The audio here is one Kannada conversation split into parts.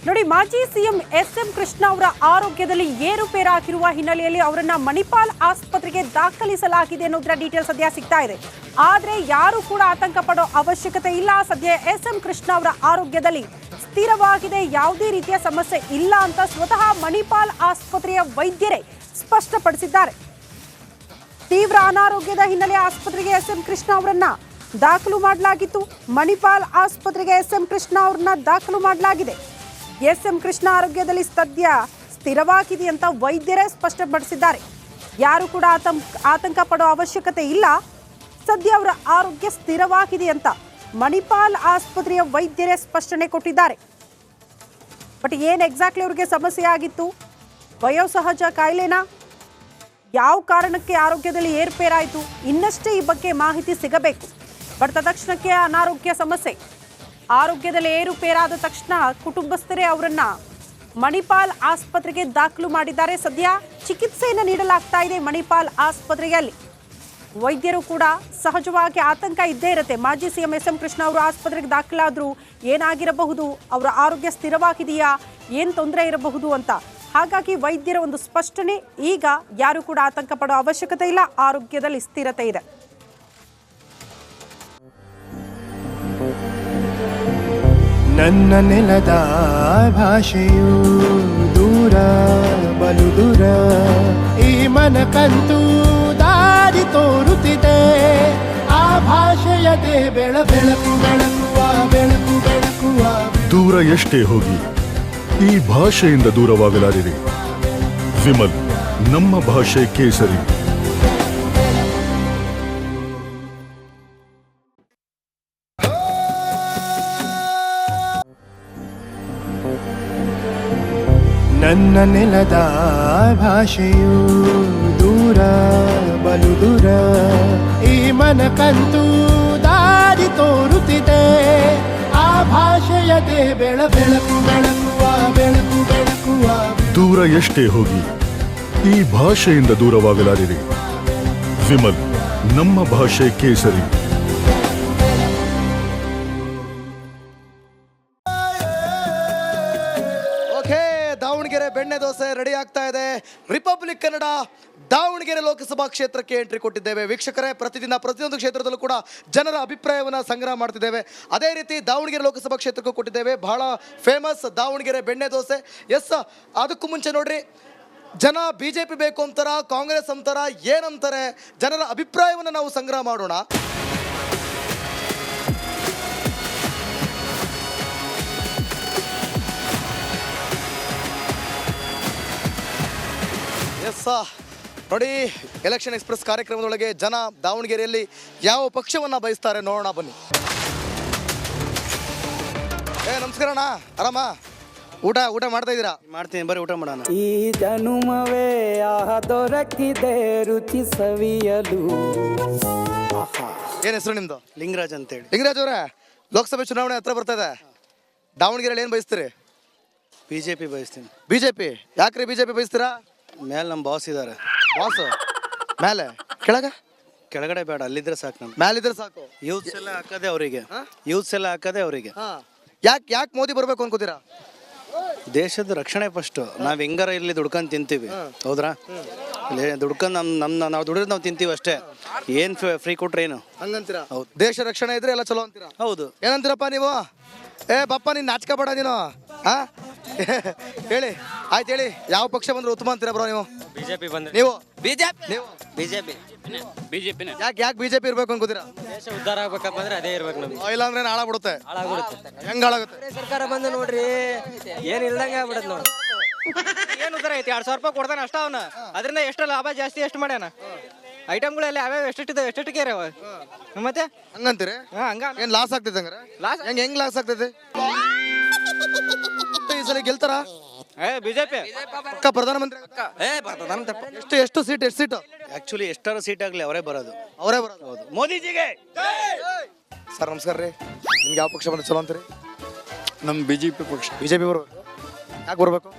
ನೋಡಿ, ಮಾಜಿ ಸಿಎಂ ಎಸ್.ಎಂ. ಕೃಷ್ಣ ಅವರ ಆರೋಗ್ಯದಲ್ಲಿ ಏರುಪೇರಾಗಿರುವ ಹಿನ್ನೆಲೆಯಲ್ಲಿ ಅವರನ್ನ ಮಣಿಪಾಲ್ ಆಸ್ಪತ್ರೆಗೆ ದಾಖಲಿಸಲಾಗಿದೆ ಅನ್ನೋದರ ಡೀಟೇಲ್ಸ್ ಸದ್ಯ ಸಿಗ್ತಾ ಇದೆ. ಆದ್ರೆ ಯಾರು ಕೂಡ ಆತಂಕ ಪಡೋ ಅವಶ್ಯಕತೆ ಇಲ್ಲ. ಸದ್ಯ ಎಸ್.ಎಂ. ಕೃಷ್ಣ ಅವರ ಆರೋಗ್ಯದಲ್ಲಿ ಸ್ಥಿರವಾಗಿದೆ, ಯಾವುದೇ ರೀತಿಯ ಸಮಸ್ಯೆ ಇಲ್ಲ ಅಂತ ಸ್ವತಃ ಮಣಿಪಾಲ್ ಆಸ್ಪತ್ರೆಯ ವೈದ್ಯರೇ ಸ್ಪಷ್ಟಪಡಿಸಿದ್ದಾರೆ. ತೀವ್ರ ಅನಾರೋಗ್ಯದ ಹಿನ್ನೆಲೆ ಆಸ್ಪತ್ರೆಗೆ ಎಸ್.ಎಂ. ಕೃಷ್ಣ ಅವರನ್ನ ದಾಖಲು ಮಾಡಲಾಗಿತ್ತು. ಮಣಿಪಾಲ್ ಆಸ್ಪತ್ರೆಗೆ ಎಸ್.ಎಂ. ಕೃಷ್ಣ ಅವರನ್ನ ದಾಖಲು ಮಾಡಲಾಗಿದೆ. ಎಸ್.ಎಂ. ಕೃಷ್ಣ ಆರೋಗ್ಯದಲ್ಲಿ ಸದ್ಯ ಸ್ಥಿರವಾಗಿದೆ ಅಂತ ವೈದ್ಯರೇ ಸ್ಪಷ್ಟಪಡಿಸಿದ್ದಾರೆ. ಯಾರು ಕೂಡ ಆತಂಕ ಪಡೋ ಅವಶ್ಯಕತೆ ಇಲ್ಲ. ಸದ್ಯ ಅವರ ಆರೋಗ್ಯ ಸ್ಥಿರವಾಗಿದೆ ಅಂತ ಮಣಿಪಾಲ್ ಆಸ್ಪತ್ರೆಯ ವೈದ್ಯರೇ ಸ್ಪಷ್ಟನೆ ಕೊಟ್ಟಿದ್ದಾರೆ. ಬಟ್ ಏನು ಎಕ್ಸಾಕ್ಟ್ಲಿ ಅವರಿಗೆ ಸಮಸ್ಯೆ ಆಗಿತ್ತು? ವಯೋಸಹಜ ಕಾಯಿಲೆನಾ? ಯಾವ ಕಾರಣಕ್ಕೆ ಆರೋಗ್ಯದಲ್ಲಿ ಏರ್ಪೇರಾಯಿತು? ಇನ್ನಷ್ಟೇ ಈ ಬಗ್ಗೆ ಮಾಹಿತಿ ಸಿಗಬೇಕು. ಬಟ್ ತಕ್ಷಣಕ್ಕೆ ಅನಾರೋಗ್ಯ ಸಮಸ್ಯೆ, ಆರೋಗ್ಯದಲ್ಲಿ ಏರುಪೇರಾದ ತಕ್ಷಣ ಕುಟುಂಬಸ್ಥರೇ ಅವರನ್ನ ಮಣಿಪಾಲ್ ಆಸ್ಪತ್ರೆಗೆ ದಾಖಲು ಮಾಡಿದ್ದಾರೆ. ಸದ್ಯ ಚಿಕಿತ್ಸೆಯನ್ನು ನೀಡಲಾಗ್ತಾ ಇದೆ ಮಣಿಪಾಲ್ ಆಸ್ಪತ್ರೆಯಲ್ಲಿ. ವೈದ್ಯರು ಕೂಡ ಸಹಜವಾಗಿ ಆತಂಕ ಇದ್ದೇ ಇರುತ್ತೆ. ಮಾಜಿ ಸಿಎಂ ಎಸ್.ಎಂ. ಕೃಷ್ಣ ಅವರು ಆಸ್ಪತ್ರೆಗೆ ದಾಖಲಾದ್ರು ಏನಾಗಿರಬಹುದು, ಅವರ ಆರೋಗ್ಯ ಸ್ಥಿರವಾಗಿದೆಯಾ, ಏನು ತೊಂದರೆ ಇರಬಹುದು ಅಂತ. ಹಾಗಾಗಿ ವೈದ್ಯರ ಒಂದು ಸ್ಪಷ್ಟನೆ, ಈಗ ಯಾರು ಕೂಡ ಆತಂಕ ಪಡೋ ಅವಶ್ಯಕತೆ ಇಲ್ಲ, ಆರೋಗ್ಯದಲ್ಲಿ ಸ್ಥಿರತೆ ಇದೆ. ನನ್ನ ನೆಲದ ಭಾಷೆಯು ದೂರ ಬಲು ದೂರ, ಈ ಮನಕಂತೂ ದಾರಿ ತೋರುತ್ತಿದೆ. ಆ ಭಾಷೆಯದೇ ಬೆಳಕು ಬೆಳಕುವ ಬೆಳಕು ಬೆಳಕುವ. ದೂರ ಎಷ್ಟೇ ಹೋಗಿ ಈ ಭಾಷೆಯಿಂದ ದೂರವಾಗಲಾರಿರಿ. ವಿಮಲ್, ನಮ್ಮ ಭಾಷೆ ಕೇಸರಿ. ನನ್ನ ನೆಲದ ಭಾಷೆಯು ದೂರ ಬಲು ದೂರ, ಈ ಮನಕಂತೂ ದಾರಿ ತೋರುತ್ತಿದೆ. ಆ ಭಾಷೆಯದೇ ಬೆಳಕು ಬೆಳಕುವ ಬೆಳಕು ಬೆಳಕುವ. ದೂರ ಎಷ್ಟೇ ಹೋಗಿ ಈ ಭಾಷೆಯಿಂದ ದೂರವಾಗಲಾರಿರಿ. ವಿಮಲ್, ನಮ್ಮ ಭಾಷೆ ಕೇಸರಿ. ದಾವಣಗೆರೆ ಬೆಣ್ಣೆ ದೋಸೆ ರೆಡಿ ಆಗ್ತಾ ಇದೆ. ರಿಪಬ್ಲಿಕ್ ಕನ್ನಡ ದಾವಣಗೆರೆ ಲೋಕಸಭಾ ಕ್ಷೇತ್ರಕ್ಕೆ ಎಂಟ್ರಿ ಕೊಟ್ಟಿದ್ದೇವೆ. ವೀಕ್ಷಕರೇ, ಪ್ರತಿಯೊಂದು ಕ್ಷೇತ್ರದಲ್ಲೂ ಕೂಡ ಜನರ ಅಭಿಪ್ರಾಯವನ್ನು ಸಂಗ್ರಹ ಮಾಡ್ತಿದ್ದೇವೆ. ಅದೇ ರೀತಿ ದಾವಣಗೆರೆ ಲೋಕಸಭಾ ಕ್ಷೇತ್ರಕ್ಕೂ ಕೊಟ್ಟಿದ್ದೇವೆ. ಬಹಳ ಫೇಮಸ್ ದಾವಣಗೆರೆ ಬೆಣ್ಣೆ ದೋಸೆ. ಎಸ್, ಅದಕ್ಕೂ ಮುಂಚೆ ನೋಡ್ರಿ, ಜನ BJP ಬೇಕು ಅಂತಾರ, ಕಾಂಗ್ರೆಸ್ ಅಂತಾರ, ಏನಂತಾರೆ, ಜನರ ಅಭಿಪ್ರಾಯವನ್ನು ನಾವು ಸಂಗ್ರಹ ಮಾಡೋಣ. ಎಸ್ ನೋಡಿ, ಎಲೆಕ್ಷನ್ ಎಕ್ಸ್ಪ್ರೆಸ್ ಕಾರ್ಯಕ್ರಮದೊಳಗೆ ಜನ ದಾವಣಗೆರೆಯಲ್ಲಿ ಯಾವ ಪಕ್ಷವನ್ನು ಬಯಸ್ತಾರೆ ನೋಡೋಣ, ಬನ್ನಿ. ನಮಸ್ಕಾರ ಅಣ್ಣ, ಆರಾಮ? ಊಟ ಮಾಡ್ತಾ ಇದ್ದೀರಾ? ಮಾಡ್ತೀನಿ, ಬರೀ ಊಟ ಮಾಡೋಣ. ಈ ಜನುಮವೇ ದೊರಕಿದೆ ರುಚಿ ಸವಿಯಲು. ಏನು ಹೆಸರು ನಿಮ್ದು? ಲಿಂಗರಾಜ್ ಅಂತೇಳಿ. ಲಿಂಗರಾಜ್ ಅವರೇ, ಲೋಕಸಭೆ ಚುನಾವಣೆ ಹತ್ರ ಬರ್ತಾ ಇದೆ. ದಾವಣಗೆರೆಯಲ್ಲಿ ಏನು ಬಯಸ್ತೀರಿ? BJP ಬಯಸ್ತೀನಿ. BJP ಯಾಕ್ರಿ BJP ಬಯಸ್ತೀರಾ? ಮೇಲೆ ನಮ್ಮ ಬಾಸ್ ಇದ್ದಾರೆ. ಬಾಸ್ ಮೇಲೆ ಕೆಳಗಡೆ ಬೇಡ, ಅಲ್ಲಿದ್ರೆ ಸಾಕು. ನಮ್ಗೆ ಮೇಲಿದ್ರೆ ಸಾಕು. ಯೂತ್ಸ್ ಎಲ್ಲ ಹಾಕೋದೇ ಅವರಿಗೆ. ಯಾಕೆ ಮೋದಿ ಬರ್ಬೇಕು ಅನ್ಕೋತೀರಾ? ದೇಶದ ರಕ್ಷಣೆ ಫಸ್ಟ್. ನಾವ್ ಹೆಂಗಾರ ಇಲ್ಲಿ ದುಡ್ಕೊಂಡ್ ತಿಂತೀವಿ, ಹೌದ್ರಾ? ದುಡ್ಕೊಂಡ್ ನಾವು ದುಡಿದ್ರೆ ನಾವು ತಿಂತೀವಿ ಅಷ್ಟೇ. ಏನ್ ಫ್ರೀ ಕೊಟ್ರೆ ಏನು ಹಂಗಂತೀರಾ? ಹೌದು. ದೇಶ ರಕ್ಷಣೆ ಇದ್ರೆ ಎಲ್ಲ ಚಲೋ ಅಂತೀರಾ? ಹೌದು. ಏನಂತೀರಪ್ಪ ನೀವು? ಬಪ್ಪ, ನೀನ್ ನಾಚಿಕೆ ಬೇಡ ನೀನು. ಹೇಳಿ, ಆಯ್ತು ಹೇಳಿ, ಯಾವ ಪಕ್ಷ ಬಂದ್ರೆ ಉತ್ತಮ ಅಂತೀರಾ ಬ್ರೋ ನೀವು? BJP ಬಂದ್ರೆ. ನೀವು BJP ಯಾಕೆ BJP ಇರ್ಬೇಕು ಅನ್ಕೋತೀರಾ? ದೇಶ ಉದ್ಧಾರ ಆಗ್ಬೇಕಪ್ಪ ಅಂದ್ರೆ ಅದೇ ಇರ್ಬೇಕು ನಮ್ಗೆ. ಇಲ್ಲ ಅಂದ್ರೆ ಹಾಳಾಗ್ಬಿಡುತ್ತೆ. ಹೆಂಗ್ ಹಾಳಾಗುತ್ತೆ? ಸರ್ಕಾರ ಬಂದು ನೋಡ್ರಿ, ಏನ್ ಇಲ್ದಂಗೆ ಆಗ್ಬಿಡತ್ ನೋಡಿ. ಏನ್ ಉದ್ಧಾರ ಐತಿ? 2,000 ರೂಪಾಯಿ ಕೊಡ್ತಾನೆ ಅಷ್ಟ. ಅವನ ಅದರಿಂದ ಎಷ್ಟು ಲಾಭ ಜಾಸ್ತಿ ಎಷ್ಟು ಮಾಡ್ಯಾನ? ಐಟಮ್ಗಳೆಲ್ಲ ಯಾವ್ಯಾವ ಎಷ್ಟಿಗೆ ಇರವ ಮತ್ತೆ ಹಂಗಂತೀರಿ? ಹಂಗ ಏನ್ ಲಾಸ್ ಆಗ್ತೈತೆ? ಹಂಗಾರೆ ಹೆಂಗ್ ಲಾಸ್ ಆಗ್ತೈತೆ? ಈ ಸಲ ಗೆಲ್ತಾರ BJP ಪ್ರಧಾನಮಂತ್ರಿ? ಎಷ್ಟು ಸೀಟ್? ಆಕ್ಚುಲಿ ಎಷ್ಟಾರ ಸೀಟ್ ಆಗ್ಲಿ ಅವರೇ ಬರೋದು. ಹೌದು. ಮೋದಿಜಿಗೆ ಸರ್ ನಮಸ್ಕಾರ ರೀ. ನಿಮ್ಗೆ ಯಾವ ಪಕ್ಷ ಬಂದ್ರೆ ಚಲೋ ಅಂತೀರಿ? ನಮ್ಮ BJP ಪಕ್ಷ. BJP ಬರ್ಬೇಕು. ಯಾಕೆ ಬರ್ಬೇಕು?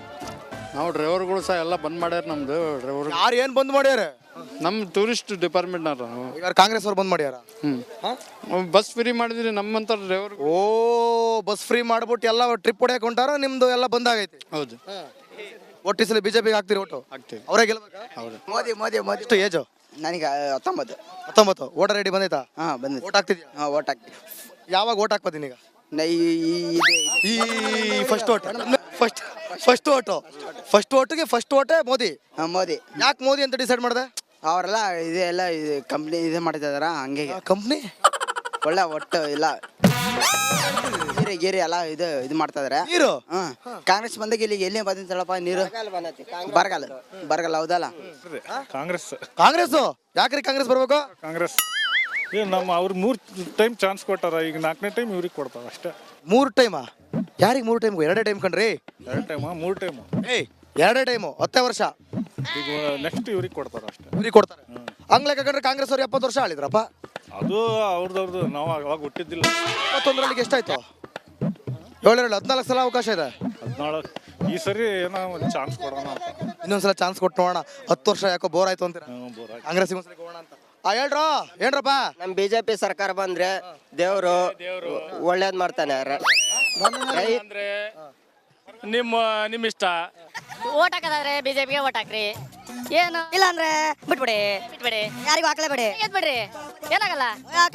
ನಾವು ಡ್ರೈವರ್ಗಳು ಸಹ ಎಲ್ಲ ಬಂದ್ ಮಾಡ್ಯಾರ ನಮ್ದು ಡ್ರೈವರ್ ಯಾರು ಏನು ಬಂದ್ ಮಾಡ್ಯಾರ? ನಮ್ಮ ಟೂರಿಸ್ಟ್ ಡಿಪಾರ್ಟ್ಮೆಂಟ್ನವ್ರು. ಈಗ ಕಾಂಗ್ರೆಸ್ ಅವ್ರು ಬಂದ್ ಮಾಡ್ಯಾರ. ಬಸ್ ಫ್ರೀ ಮಾಡಿದ್ರಿ ನಮ್ಮಂತ ಡ್ರೈವರ್. ಓ, ಬಸ್ ಫ್ರೀ ಮಾಡ್ಬಿಟ್ಟು ಎಲ್ಲ ಟ್ರಿಪ್ ಹೊಡ್ಯಾಕ ಹೊಂಟಾರ, ನಿಮ್ದು ಎಲ್ಲ ಬಂದಾಗೈತಿ. ಹೌದು, ಒಟ್ಟಿಸಲಿ ಬಿಜೆಪಿಗೆ ಹಾಕ್ತೀರಿ ಓಟು? ಆಗ್ತೀವಿ. ಅವರೇ ಗೆಲ್ಬೇಕಾ? ಹೌದು. ಮೋದಿ ಎಷ್ಟು ಏಜು? ನನಗೆ 19. 19. ವೋಟರ್ ಐಡಿ ಬಂದೈತಾ? ಹಾಂ ಬಂದಿದೆ. ಓಟ್ ಹಾಕ್ತಿದ್ಯಾ? ಹಾಂ ಓಟ್ ಹಾಕ್ತೀನಿ. ಯಾವಾಗ ಓಟ್ ಹಾಕ್ಬೋದೀನಿ ಈಗ? ಈ ಈ ಫಸ್ಟ್ ಓಟ್ ಫಸ್ಟ್ ಓಟಿಗೆ ಫಸ್ಟ್ ಓಟೇ ಮೋದಿ. ಮೋದಿ. ಯಾಕೆ ಮೋದಿ ಅಂತ ಡಿಸೈಡ್ ಮಾಡಿದೆ? ಅವರೆಲ್ಲ ಇದೆಲ್ಲ ಕಂಪ್ನಿ ಇದು ಮಾಡ್ತಿದಾರ, ಹಂಗೆ ಕಂಪ್ನಿ ಒಳ್ಳೆ ಒಟ್ಟು ಇಲ್ಲ ಗೀರಿ ಎಲ್ಲ ಇದು ಮಾಡ್ತಾ ಇದಾರೆ. ನೀರು ಕಾಂಗ್ರೆಸ್ ಬಂದಾಗ ಇಲ್ಲಿಗೆ ಎಲ್ಲಿ ಬಂದಿತ್ತಲ್ಲಪ್ಪ ನೀರು? ಬರಗಾಲ ಹೌದಲ್ಲ? ಕಾಂಗ್ರೆಸ್. ಯಾಕ್ರಿ ಕಾಂಗ್ರೆಸ್ ಬರ್ಬೇಕು? ಕಾಂಗ್ರೆಸ್ ನಮ್ಮ ಅವ್ರು 3 ಟೈಮ್ ಚಾನ್ಸ್ ಕೊಟ್ಟಾರ, ಈಗ 4ನೇ ಟೈಮ್ ಇವ್ರಿಗೆ ಕೊಡ್ತಾರ ಅಷ್ಟೇ. 3 ಟೈಮಾ? ಯಾರಿಗೆ 3 ಟೈಮ್? 2 ಟೈಮ್ ಕಣ್ರಿ. 2 ಟೈಮ್ 3 ಟೈಮ್. 2 ಟೈಮು 10 ವರ್ಷ. ಈಗ ನೆಕ್ಸ್ಟ್ ಇವ್ರಿಗೆ ಕೊಡ್ತಾರ ಅಷ್ಟೇ. ಇವ್ರಿಗೆ ಕೊಡ್ತಾರೆ. ಹಂಗ್ಲೆಕ್ಕ ಕಂಡ್ರೆ ಕಾಂಗ್ರೆಸ್ ಅವ್ರು 70 ವರ್ಷ ಆಳಿದ್ರಪ್ಪ. ಅದು ಅವ್ರದ್ದು ನಾವು ಅವಾಗ ಹುಟ್ಟಿದ್ದಿಲ್ಲ. 21ರಲ್ಲಿ ಎಷ್ಟಾಯ್ತು? 14 ಸಲ ಅವಕಾಶ ಇದೆ. 14 ಈ ಸರಿ ಏನೋ ಒಂದು ಚಾನ್ಸ್ ಕೊಡೋಣ ಅಂತ. ಇನ್ನೊಂದ್ಸಲ ಚಾನ್ಸ್ ಕೊಟ್ಟು ನೋಡೋಣ. 10 ವರ್ಷ ಯಾಕೋ ಬೋರ್ ಆಯ್ತು ಅಂತೀರ? ಕಾಂಗ್ರೆಸ್ ಇನ್ನೊಂದ್ಸಲ ಹೋಗೋಣ ಅಂತ. ಏನ್ರಪ್ಪ? ನಮ್ ಬಿಜೆಪಿ ಸರ್ಕಾರ ಬಂದ್ರೆ ದೇವ್ರು ಒಳ್ಳೇದ್ ಮಾಡ್ತಾನೆ. ಅಂದ್ರೆ ನಿಮ್ಮ ಇಷ್ಟ. ಓಟ್ ಹಾಕೋದಾದ್ರೆ ಬಿಜೆಪಿಗೆ ಓಟ್ ಹಾಕ್ರಿ, ಏನು ಇಲ್ಲ ಅಂದ್ರೆ ಬಿಟ್ಬಿಡಿ ಯಾರಿಗೂ ಹಾಕ್ಲೇಬೇಡಿ, ಬಿಡ್ರಿ, ಏನಾಗಲ್ಲ.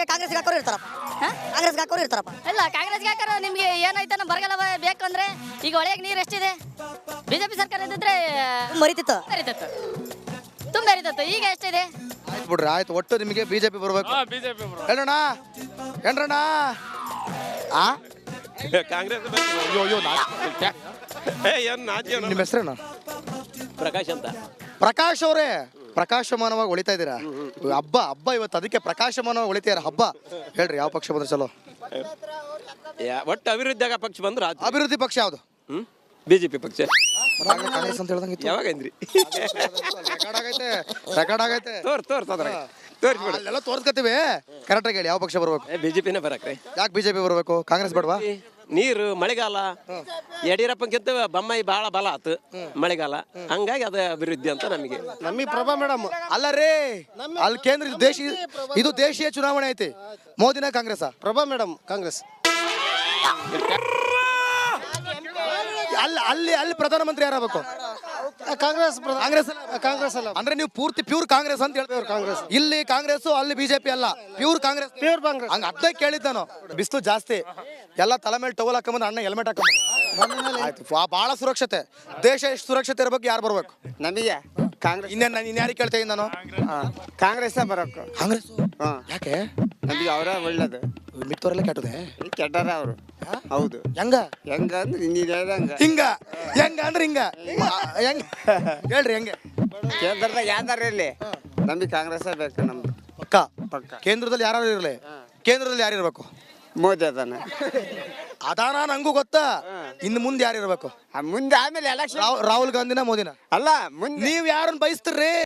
ಕಾಂಗ್ರೆಸ್ಗೆ ಹಾಕೋರು ಇರ್ತಾರಪ್ಪ, ಕಾಂಗ್ರೆಸ್ಗೆ ಹಾಕೋರು ಇರ್ತಾರಪ್ಪ. ಇಲ್ಲ, ಕಾಂಗ್ರೆಸ್ಗೆ ಹಾಕೋರು ನಿಮ್ಗೆ ಏನಾಯ್ತು ನಮ್ಮ ಬರಗಾಲ ಬೇಕಂದ್ರೆ ಈಗ ಒಳಗೆ ನೀರು ಎಷ್ಟಿದೆ? ಬಿಜೆಪಿ ಸರ್ಕಾರ ಇದ್ದಿದ್ರೆ ಮರಿತಿತ್ತು, ತುಂಬ ಹರಿತಿತ್ತು. ಈಗ ಎಷ್ಟಿದೆ? ಆಯ್ತು ಬಿಡ್ರಿ, ಆಯ್ತು. ಒಟ್ಟು ನಿಮಗೆ ಬಿಜೆಪಿ ಬರ್ಬೇಕು. ಹೇಳೋಣ ಏನ್ರಣ್ಣ? ಕಾಂಗ್ರೆಸ್. ನಿಮ್ಮ ಹೆಸರೇನು? ಪ್ರಕಾಶ್ ಅಂತ. ಪ್ರಕಾಶ್ ಅವರೇ, ಪ್ರಕಾಶಮಾನವಾಗಿ ಹೊಳಿತಾ ಇದ್ದೀರಾ. ಹಬ್ಬ ಇವತ್ತು, ಅದಕ್ಕೆ ಪ್ರಕಾಶಮಾನವಾಗಿ ಹೊಳಿತೀರ ಹಬ್ಬ. ಹೇಳ್ರಿ, ಯಾವ ಪಕ್ಷ ಬಂದ್ರೆ ಚಲೋ? ಒಟ್ಟು ಅಭಿವೃದ್ಧಿಯಾಗ ಪಕ್ಷ ಬಂದ್ರೆ ಅಭಿವೃದ್ಧಿ ಪಕ್ಷ ಯಾವುದು? ಬಿಜೆಪಿ ಪಕ್ಷ. ಕಾಂಗ್ರೆಸ್ ಅಂತ ಹೇಳ್ದಂಗೆ ಯಾವಾಗ ಅಂದ್ರಿ? ರೆಕಾರ್ಡ್ ಆಗೈತೆ. ಅಲ್ಲೆಲ್ಲ ತೋರ್ಸ್ಕತ್ತೀವಿ. ಕರೆಕ್ಟಾಗಿ ಹೇಳಿ, ಯಾವ ಪಕ್ಷ ಬರ್ಬೇಕು? ಬಿಜೆಪಿನೇ ಬರಕ್ರಿ. ಯಾಕೆ ಬಿಜೆಪಿ ಬರ್ಬೇಕು? ಕಾಂಗ್ರೆಸ್ ಬೇಡವಾ? ನೀರು ಮಳೆಗಾಲ ಯಡಿಯೂರಪ್ಪಕ್ಕಿಂತ ಬೊಮ್ಮಾಯಿ ಬಹಳ ಬಲ ಆತು ಮಳೆಗಾಲ, ಹಂಗಾಗಿ ಅದ ಅಭಿವೃದ್ಧಿ ಅಂತ ನಮಗೆ. ನಮಗೆ ಪ್ರಭಾ ಮೇಡಮ್ ಅಲ್ಲ ರೀ, ಅಲ್ಲಿ ಕೇಂದ್ರ ಇದು ದೇಶೀಯ ಚುನಾವಣೆ ಐತಿ. ಮೋದಿನ ಕಾಂಗ್ರೆಸ್? ಪ್ರಭಾ ಮೇಡಮ್ ಕಾಂಗ್ರೆಸ್. ಅಲ್ಲಿ ಪ್ರಧಾನಮಂತ್ರಿ ಯಾರಾಗಬೇಕು? ಕಾಂಗ್ರೆಸ್ ಅಲ್ಲ ಅಂದ್ರೆ ನೀವು ಪೂರ್ತಿ ಪ್ಯೂರ್ ಕಾಂಗ್ರೆಸ್ ಅಂತ ಹೇಳ್ತೇವೆ. ಕಾಂಗ್ರೆಸ್ ಇಲ್ಲಿ ಕಾಂಗ್ರೆಸ್, ಅಲ್ಲಿ ಬಿಜೆಪಿ ಅಲ್ಲ, ಪ್ಯೂರ್ ಕಾಂಗ್ರೆಸ್. ಹಂಗ ಅರ್ಧ ಕೇಳಿದ್ದ ನಾನು. ಬಿಸ್ಲು ಜಾಸ್ತಿ, ಎಲ್ಲ ತಲೆ ಮೇಲೆ ಟವಲ್ ಹಾಕೊಂಬಂದು ಅಣ್ಣ ಹೆಲ್ಮೆಟ್ ಹಾಕೊಂಬಂದು ಆಯ್ತು. ಬಹಳ ಸುರಕ್ಷತೆ. ದೇಶ ಎಷ್ಟು ಸುರಕ್ಷತೆ ಇರ್ಬೇಕು? ಯಾರು ಬರ್ಬೇಕು? ನಮಗೆ ಕಾಂಗ್ರೆಸ್. ಇನ್ನೇನು ಯಾರಿಗೆ ಕೇಳ್ತಾ ಇದ್ದೀನಿ ನಾನು? ಕಾಂಗ್ರೆಸ್ ಬರಬೇಕು. ಕಾಂಗ್ರೆಸ್ ಯಾಕೆ? ನಮಗೆ ಅವರ ಒಳ್ಳೇದು. ಮಿತ್ತವರೆಲ್ಲ ಕೆಟ್ಟದೆ ಕೆಟ್ಟಾರ ಅವರು. ಹೌದು. ಹೆಂಗಂದ್ರೆ ನೀನು ಹೇಳ್ದಂಗ. ಹೆಂಗ ಅಂದ್ರೆ ಹಿಂಗ ಹೇಳ್ರಿ, ಹೆಂಗೆ? ಕೇಂದ್ರದಾಗ ಯಾವ್ದಾರ ಇರ್ಲಿ, ನಮಗೆ ಕಾಂಗ್ರೆಸ್ ಬೇಕು. ನಮ್ದು ಪಕ್ಕ. ಕೇಂದ್ರದಲ್ಲಿ ಯಾರು ಇರಲಿ? ಕೇಂದ್ರದಲ್ಲಿ ಯಾರು ಇರ್ಬೇಕು? ಮೋದಿ ಅದಾನೆ. ಅದಾನ ನಂಗೂ ಗೊತ್ತಾ. ಇನ್ನು ಮುಂದೆ ಯಾರು ಇರ್ಬೇಕು? ಮುಂದೆ ಆಮೇಲೆ ಎಲೆಕ್ಷನ್. ರಾಹುಲ್ ಗಾಂಧಿನ ಮೋದಿನ? ಅಲ್ಲ, ಮುಂದೆ ನೀವ್ ಯಾರನ್ನ ಬಯಸ್ತೀರಿ?